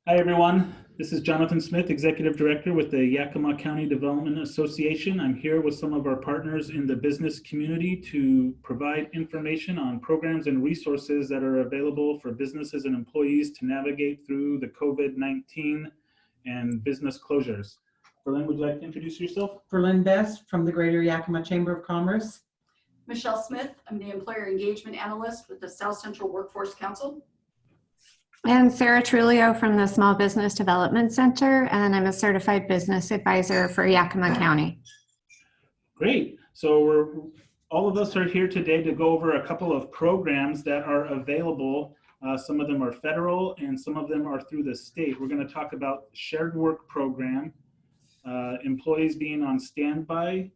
Hi, everyone. This is Jonathan Smith, Executive Director with the Yakima County Development Association. I'm here with some of our partners in the business community to provide information on programs and resources that are available for businesses and employees to navigate through the COVID-19 and business closures. Berlin, would you like to introduce yourself? Berlin Best from the Greater Yakima Chamber of Commerce. Michelle Smith, I'm the Employer Engagement Analyst with the South Central Workforce Council. And Sarah Trulio from the Small Business Development Center, and I'm a certified business advisor for Yakima County. Great. So all of us are here today to go over a couple of programs that are available. Some of them are federal and some of them are through the state. We're going to talk about SharedWork program, employees being on standby,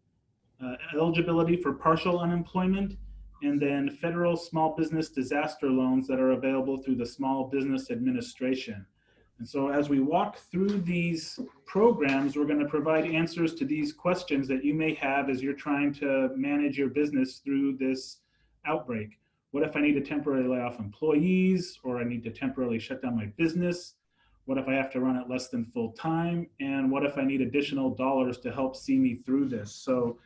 eligibility for partial unemployment, and then federal small business disaster loans that are available through the Small Business Administration. And so as we walk through these programs, we're going to provide answers to these questions that you may have as you're trying to manage your business through this outbreak. What if I need to temporarily lay off employees, or I need to temporarily shut down my business? What if I have to run at less than full time? And what if I need additional dollars to help see me through this? So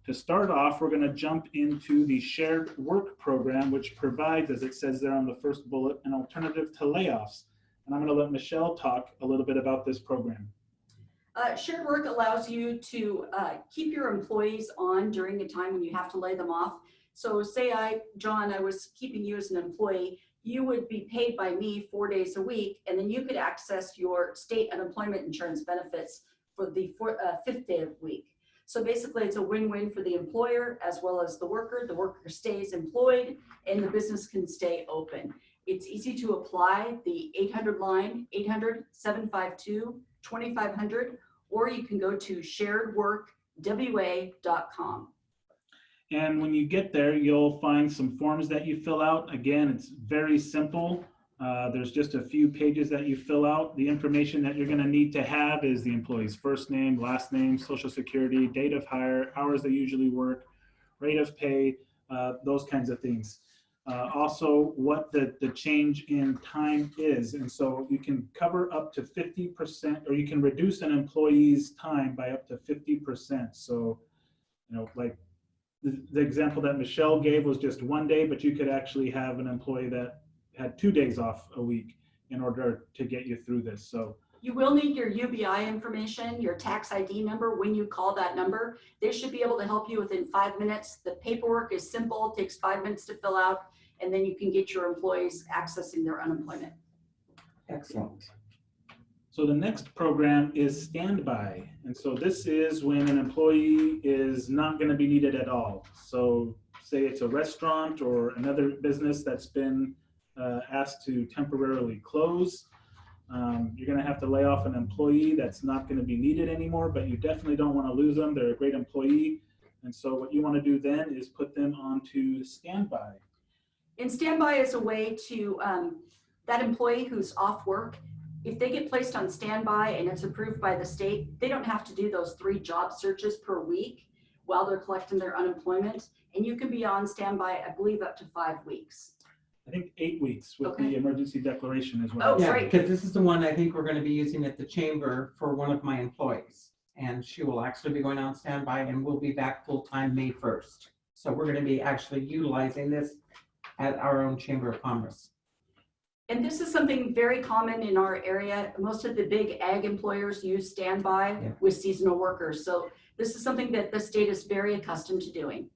to start off, we're going to jump into the SharedWork program, which provides, as it says there on the first bullet, an alternative to layoffs. And I'm going to let Michelle talk a little bit about this program. SharedWork allows you to keep your employees on during a time when you have to lay them off. So say John, I was keeping you as an employee, you would be paid by me 4 days a week, and then you could access your state unemployment insurance benefits for the fifth day of the week. So basically it's a win-win for the employer as well as the worker. The worker stays employed and the business can stay open. It's easy to apply. The 800 line, 800-752-2500, or you can go to sharedworkwa.com. And when you get there, you'll find some forms that you fill out. Again, it's very simple. There's just a few pages that you fill out. The information that you're going to need to have is the employee's first name, last name, social security, date of hire, hours they usually work, rate of pay, those kinds of things. Also, what the change in time is. And so you can cover up to 50%, or you can reduce an employee's time by up to 50%. So, like the example that Michelle gave was just 1 day, but you could actually have an employee that had 2 days off a week in order to get you through this. So you will need your UBI information, your tax ID number when you call that number. They should be able to help you within 5 minutes. The paperwork is simple, takes 5 minutes to fill out, and then you can get your employees accessing their unemployment. Excellent. So the next program is standby. And so this is when an employee is not going to be needed at all. So say it's a restaurant or another business that's been asked to temporarily close. You're going to have to lay off an employee that's not going to be needed anymore, but you definitely don't want to lose them. They're a great employee. And so what you want to do then is put them onto standby. And standby is a way to, that employee who's off work, if they get placed on standby and it's approved by the state, they don't have to do those 3 job searches per week while they're collecting their unemployment. And you can be on standby, I believe, up to 5 weeks. I think 8 weeks with the emergency declaration as well. Oh, Yeah, great. because this is the one I think we're going to be using at the chamber for one of my employees. And she will actually be going on standby and we'll be back full-time May 1st. So we're going to be actually utilizing this at our own Chamber of Commerce. And this is something very common in our area. Most of the big ag employers use standby with seasonal workers. So this is something that the state is very accustomed to doing.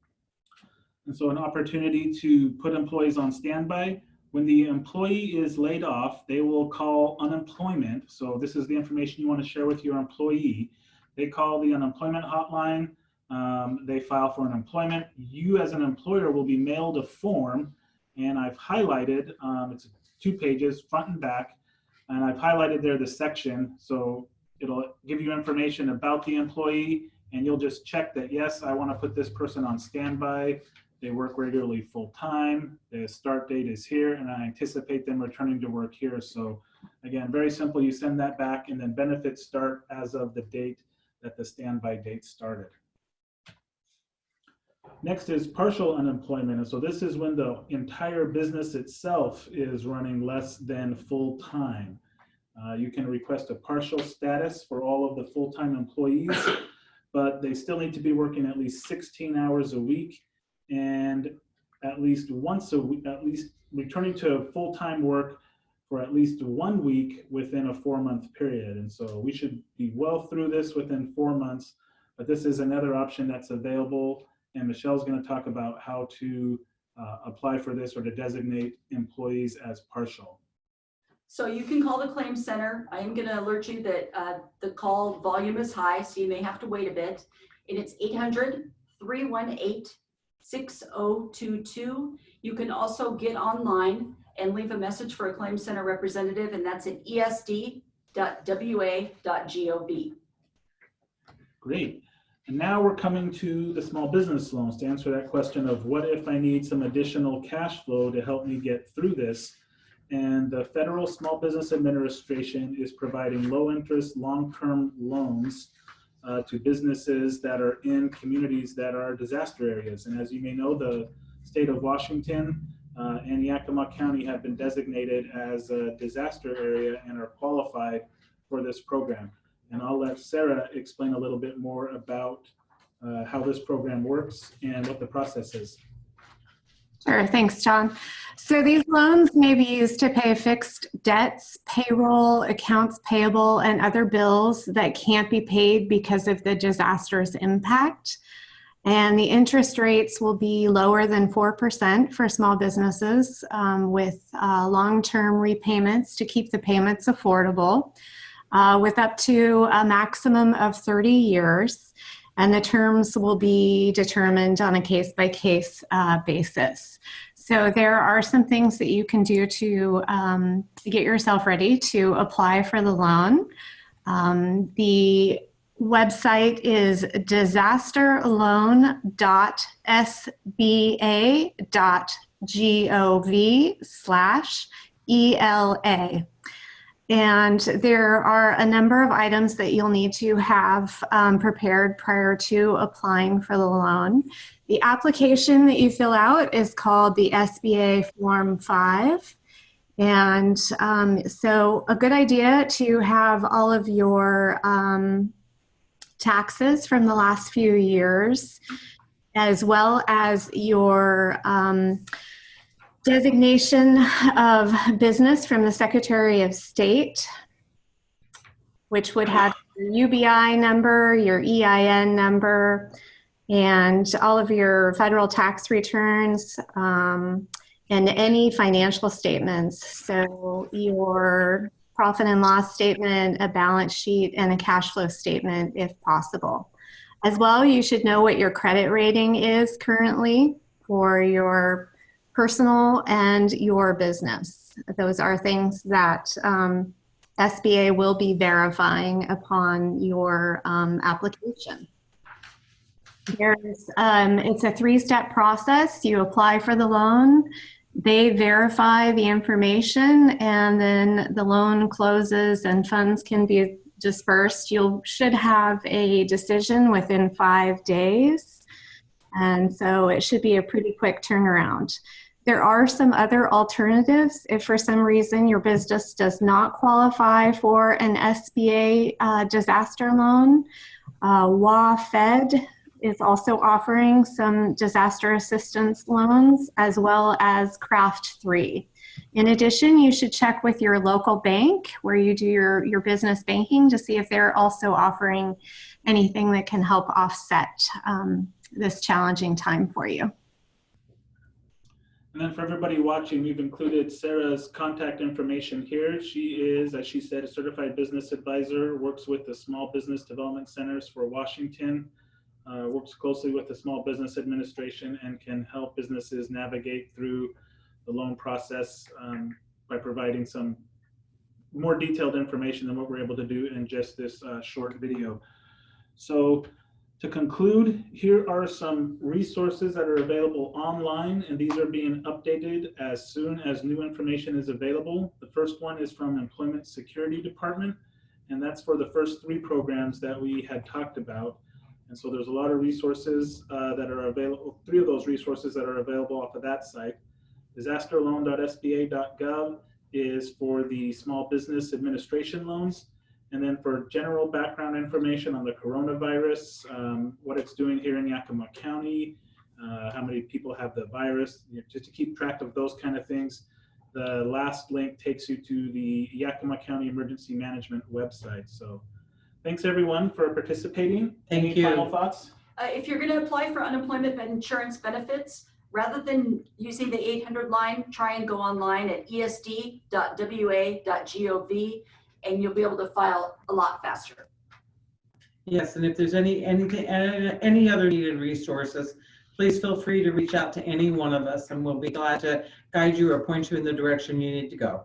And so an opportunity to put employees on standby. When the employee is laid off, they will call unemployment. So this is the information you want to share with your employee. They call the unemployment hotline. They file for unemployment. You as an employer will be mailed a form, and I've highlighted, it's 2 pages, front and back, and I've highlighted there the section. So it'll give you information about the employee, and you'll just check that, yes, I want to put this person on standby. They work regularly full-time. The start date is here, and I anticipate them returning to work here. So again, very simple. You send that back, and then benefits start as of the date that the standby date started. Next is partial unemployment. And so this is when the entire business itself is running less than full-time. You can request a partial status for all of the full-time employees, but they still need to be working at least 16 hours a week and at least once a week, at least returning to full-time work for at least 1 week within a 4-month period. And so we should be well through this within 4 months, but this is another option that's available. And Michelle's going to talk about how to apply for this or to designate employees as partial. So you can call the claims center. I am going to alert you that the call volume is high, so you may have to wait a bit. And it's 800-318-6022. You can also get online and leave a message for a claims center representative, and that's at esd.wa.gov. Great. And now we're coming to the small business loans to answer that question of what if I need some additional cash flow to help me get through this. And the Federal Small Business Administration is providing low interest, long-term loans to businesses that are in communities that are disaster areas. And as you may know, the state of Washington and Yakima County have been designated as a disaster area and are qualified for this program. And I'll let Sarah explain a little bit more about how this program works and what the process is. Sure, thanks, John. So these loans may be used to pay fixed debts, payroll, accounts payable, and other bills that can't be paid because of the disaster's impact. And the interest rates will be lower than 4% for small businesses with long-term repayments to keep the payments affordable, with up to a maximum of 30 years. And the terms will be determined on a case-by-case basis. So there are some things that you can do to get yourself ready to apply for the loan. The website is disasterloan.sba.gov/ELA. And there are a number of items that you'll need to have prepared prior to applying for the loan. The application that you fill out is called the SBA Form 5. And so a good idea to have all of your taxes from the last few years, as well as your designation of business from the Secretary of State, which would have your UBI number, your EIN number, and all of your federal tax returns and any financial statements. So your profit and loss statement, a balance sheet, and a cash flow statement if possible. As well, you should know what your credit rating is currently for your personal and your business. Those are things that SBA will be verifying upon your application. It's a 3-step process. You apply for the loan, they verify the information, and then the loan closes and funds can be dispersed. You should have a decision within 5 days. And so it should be a pretty quick turnaround. There are some other alternatives. If for some reason your business does not qualify for an SBA disaster loan, WAFed is also offering some disaster assistance loans, as well as Craft 3. In addition, you should check with your local bank where you do your business banking to see if they're also offering anything that can help offset this challenging time for you. And then for everybody watching, we've included Sarah's contact information here. She is, as she said, a certified business advisor, works with the Small Business Development Centers for Washington, works closely with the Small Business Administration, and can help businesses navigate through the loan process by providing some more detailed information than what we're able to do in just this short video. So to conclude, here are some resources that are available online, and these are being updated as soon as new information is available. The first one is from Employment Security Department, and that's for the first 3 programs that we had talked about. And so there's a lot of resources that are available, 3 of those resources that are available off of that site. Disasterloan.sba.gov is for the Small Business Administration loans. And then for general background information on the coronavirus, what it's doing here in Yakima County, how many people have the virus, just to keep track of those kind of things. The last link takes you to the Yakima County Emergency Management website. So thanks everyone for participating. Thank you. Final thoughts? If you're going to apply for unemployment insurance benefits, rather than using the 800 line, try and go online at esd.wa.gov, and you'll be able to file a lot faster. Yes, and if there's any other needed resources, please feel free to reach out to any one of us, and we'll be glad to guide you or point you in the direction you need to go.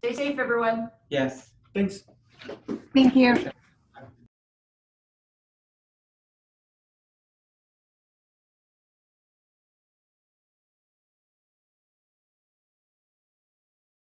Stay safe, everyone. Yes. Thanks. Thank you.